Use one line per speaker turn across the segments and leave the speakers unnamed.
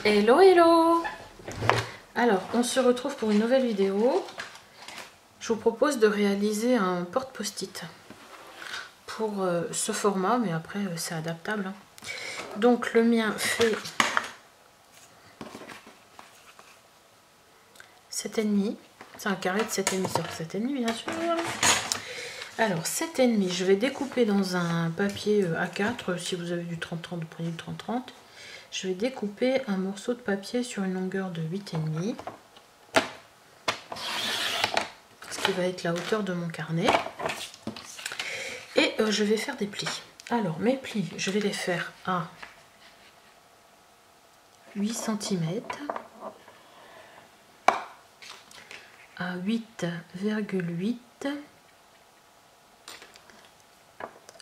Hello hello. Alors on se retrouve pour une nouvelle vidéo. Je vous propose de réaliser un porte-post-it pour ce format, mais après c'est adaptable, hein. Donc le mien fait 7,5. C'est un carré de 7,5 sur 7,5 bien sûr. Alors 7,5, je vais découper dans un papier A4. Si vous avez du 30-30, vous prenez du 30-30. Je vais découper un morceau de papier sur une longueur de 8,5, ce qui va être la hauteur de mon carnet. Et je vais faire des plis. Alors mes plis, je vais les faire à 8 cm, à 8,8.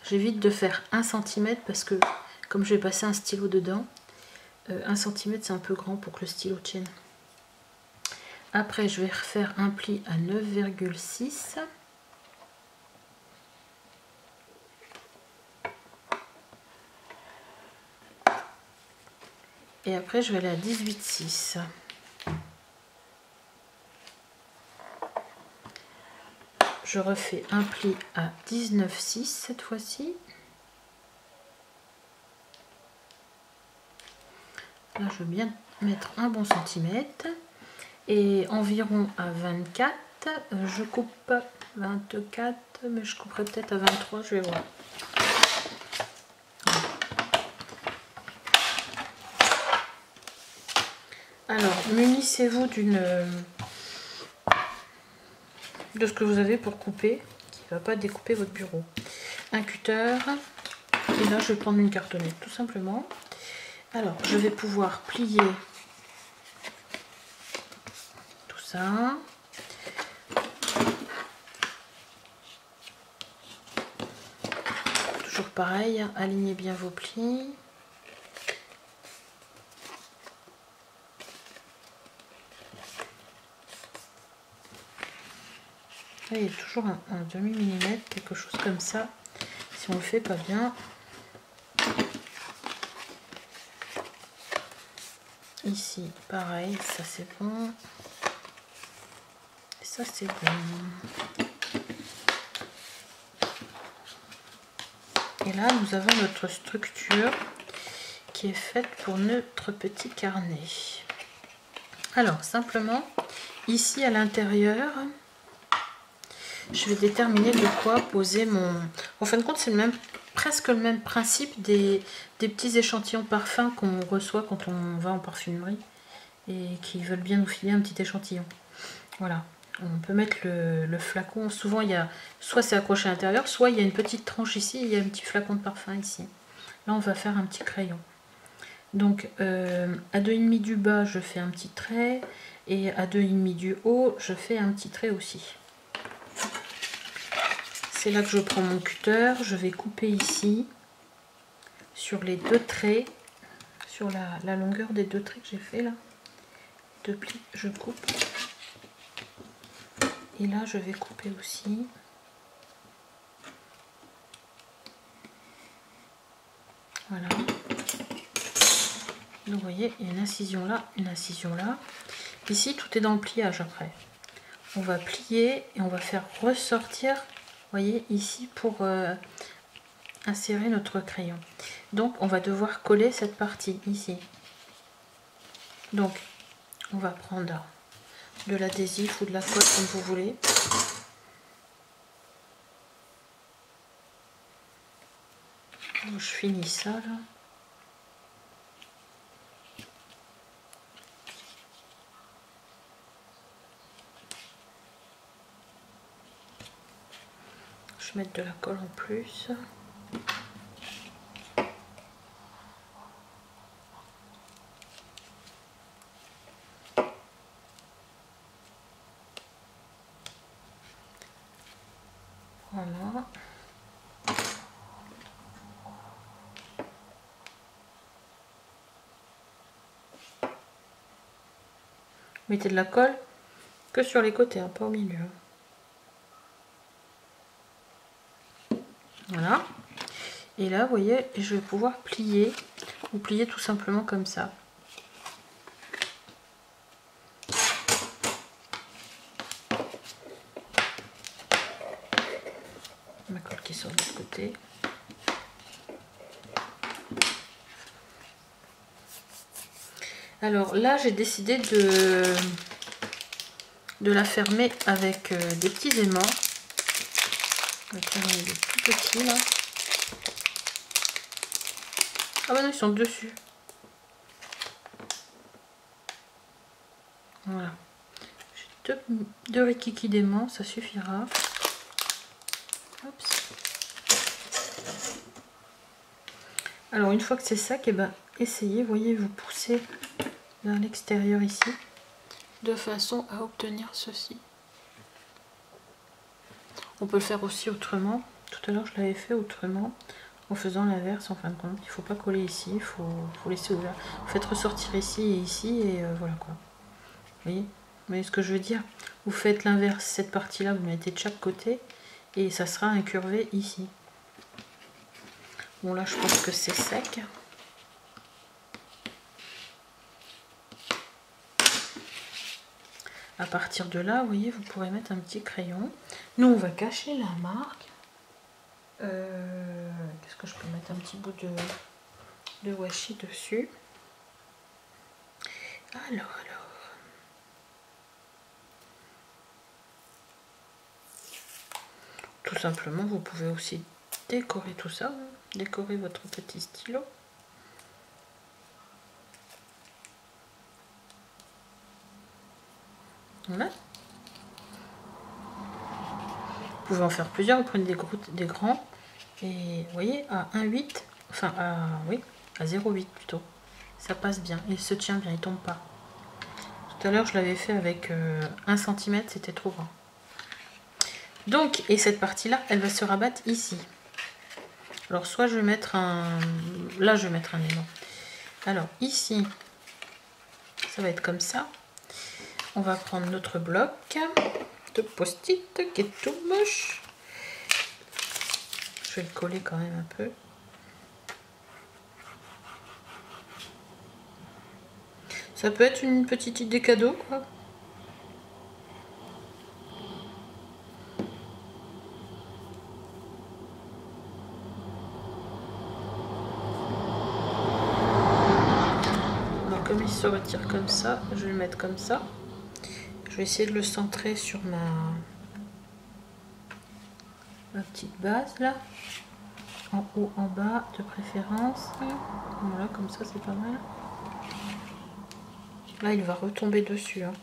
J'évite de faire 1 cm parce que comme je vais passer un stylo dedans, 1 cm c'est un peu grand pour que le stylo tienne. Après je vais refaire un pli à 9,6. Et après je vais aller à 18,6. Je refais un pli à 19,6 cette fois-ci. Là je veux bien mettre un bon centimètre. Et environ à 24, je coupe 24, mais je couperai peut-être à 23, je vais voir. Alors, munissez-vous de ce que vous avez pour couper, qui ne va pas découper votre bureau. Un cutter, et là je vais prendre une cartonnette, tout simplement. Alors, je vais pouvoir plier tout ça. Toujours pareil, alignez bien vos plis. Là, il y a toujours un demi-millimètre, quelque chose comme ça, si on le fait pas bien. Ici, pareil, ça c'est bon. Et ça c'est bon. Et là, nous avons notre structure qui est faite pour notre petit carnet. Alors, simplement, ici à l'intérieur, je vais déterminer de quoi poser mon... En fin de compte, c'est presque le même principe des petits échantillons de parfum qu'on reçoit quand on va en parfumerie et qui veulent bien nous filer un petit échantillon. Voilà, on peut mettre le flacon. Souvent, il y a soit c'est accroché à l'intérieur, soit il y a une petite tranche ici et il y a un petit flacon de parfum ici. Là, on va faire un petit crayon. Donc, à 2,5 du bas, je fais un petit trait et à 2,5 du haut, je fais un petit trait aussi. C'est là que je prends mon cutter, je vais couper ici sur les deux traits, sur la longueur des deux traits que j'ai fait là. Deux plis, je coupe. Et là, je vais couper aussi. Voilà. Donc, vous voyez, il y a une incision là, une incision là. Ici, tout est dans le pliage après. On va plier et on va faire ressortir, vous voyez, ici pour insérer notre crayon. Donc, on va devoir coller cette partie ici. Donc, on va prendre de l'adhésif ou de la colle comme vous voulez. Donc, je finis ça là. Je vais mettre de la colle en plus. Voilà. Mettez de la colle que sur les côtés, hein, pas au milieu. Voilà. Et là, vous voyez, je vais pouvoir plier ou plier tout simplement comme ça. Ma colle qui sort de l'autre côté. Alors là, j'ai décidé de la fermer avec des petits aimants. Donc, il y a des tout petits là. Ah bah non, ils sont dessus. Voilà. J'ai deux rikiki d'aimants, ça suffira. Oups. Alors une fois que c'est sec, et ben essayez, voyez, vous poussez vers l'extérieur ici, de façon à obtenir ceci. On peut le faire aussi autrement. Tout à l'heure je l'avais fait autrement, en faisant l'inverse en fin de compte. Il ne faut pas coller ici, il faut laisser ouvert. Vous faites ressortir ici et ici, et voilà quoi. Vous voyez ce que je veux dire? Vous faites l'inverse, cette partie-là, vous mettez de chaque côté, et ça sera incurvé ici. Bon là je pense que c'est sec. À partir de là, vous voyez, vous pourrez mettre un petit crayon. Nous on va cacher la marque. Qu'est-ce que je peux mettre? Un petit bout de washi dessus. Alors. Tout simplement, vous pouvez aussi décorer tout ça. Décorer votre petit stylo. Voilà. Vous pouvez en faire plusieurs, vous prenez des grands. Et vous voyez, à 1,8, enfin à 0,8 plutôt. Ça passe bien, il se tient bien, il tombe pas. Tout à l'heure, je l'avais fait avec 1 cm, c'était trop grand. Donc, et cette partie-là, elle va se rabattre ici. Alors, soit je vais mettre un... Là, je vais mettre un aimant. Alors, ici, ça va être comme ça. On va prendre notre bloc de post-it qui est tout moche. Je vais le coller quand même un peu. Ça peut être une petite idée cadeau, quoi. Alors, comme il se retire comme ça, je vais le mettre comme ça. Je vais essayer de le centrer sur ma petite base, là. En haut, en bas, de préférence. Voilà, comme ça, c'est pas mal. Là, il va retomber dessus. Hein.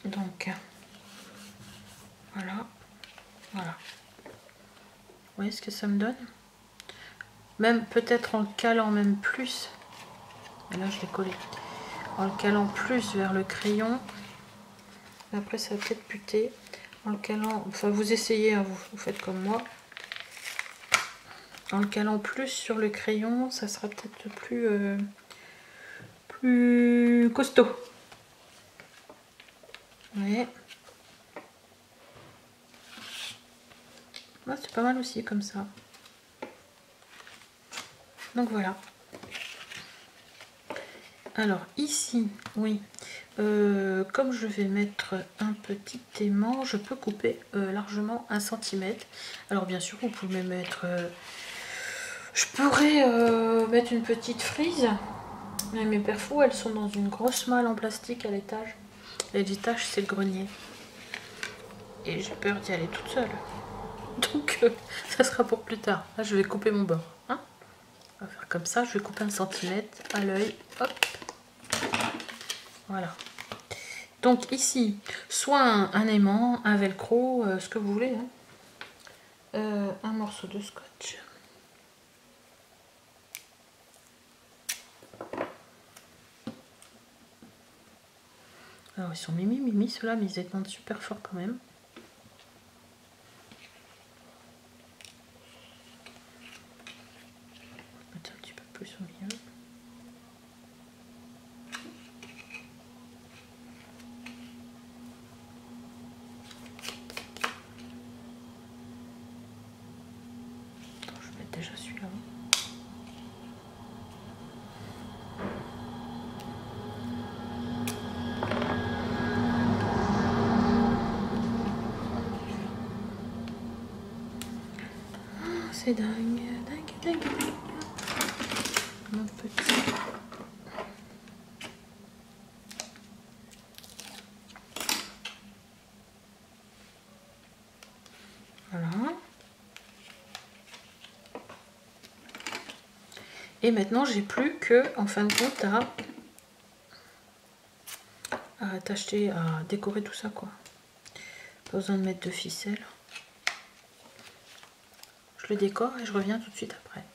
Donc, voilà. Voilà. Vous voyez ce que ça me donne? Même peut-être en le calant même plus. Et là, je l'ai collé. En le calant plus vers le crayon. Après, ça va peut-être buter. En le calant, enfin, vous essayez, hein, vous faites comme moi. En le calant plus sur le crayon, ça sera peut-être plus costaud. Ouais. C'est pas mal aussi comme ça. Donc voilà. Alors ici, oui, comme je vais mettre un petit aimant, je peux couper largement 1 cm. Alors bien sûr, vous pouvez mettre... je pourrais mettre une petite frise. Mais mes perfos, elles sont dans une grosse malle en plastique à l'étage. Et l'étage, c'est le grenier. Et j'ai peur d'y aller toute seule. Donc, ça sera pour plus tard. Là, je vais couper mon bord. Hein, on va faire comme ça. Je vais couper 1 cm à l'œil. Hop. Voilà. Donc, ici, soit un aimant, un velcro, ce que vous voulez. Hein. Un morceau de scotch. Alors, ils sont mimi, ceux-là, mais ils étendent super fort quand même. Mettre un petit peu plus au milieu. Attends, je vais mettre déjà celui-là. c'est dingue, dingue, dingue, dingue. Mon petit. Voilà. Et maintenant, j'ai plus que, en fin de compte, à attacher, à décorer tout ça, quoi. Pas besoin de mettre de ficelle. Je le décore et je reviens tout de suite après.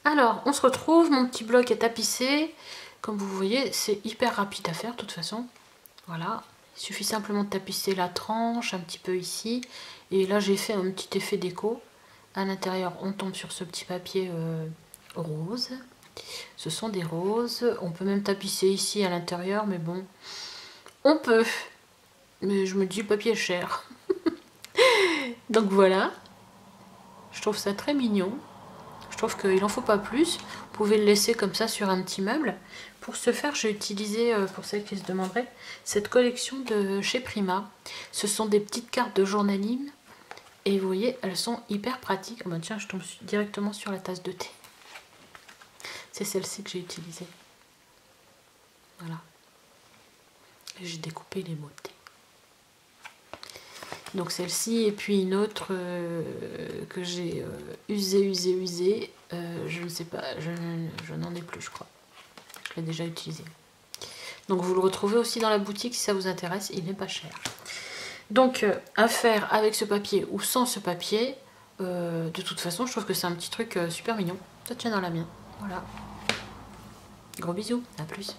Alors, on se retrouve, mon petit bloc est tapissé. Comme vous voyez, c'est hyper rapide à faire de toute façon. Voilà, il suffit simplement de tapisser la tranche un petit peu ici. Et là, j'ai fait un petit effet déco. À l'intérieur, on tombe sur ce petit papier rose. Ce sont des roses. On peut même tapisser ici à l'intérieur, mais bon, on peut. Mais je me dis, le papier est cher. Donc voilà, je trouve ça très mignon. Je trouve qu'il n'en faut pas plus. Vous pouvez le laisser comme ça sur un petit meuble. Pour ce faire, j'ai utilisé, pour celles qui se demanderaient, cette collection de chez Prima. Ce sont des petites cartes de journaling. Et vous voyez, elles sont hyper pratiques. Oh ben tiens, je tombe directement sur la tasse de thé. C'est celle-ci que j'ai utilisée. Voilà. J'ai découpé les mots de thé. Donc celle-ci et puis une autre que j'ai usée. Je ne sais pas, je n'en ai plus je crois. Je l'ai déjà utilisée. Donc vous le retrouvez aussi dans la boutique si ça vous intéresse, il n'est pas cher. Donc à faire avec ce papier ou sans ce papier, de toute façon je trouve que c'est un petit truc super mignon. Ça tient dans la mienne. Voilà. Gros bisous, à plus.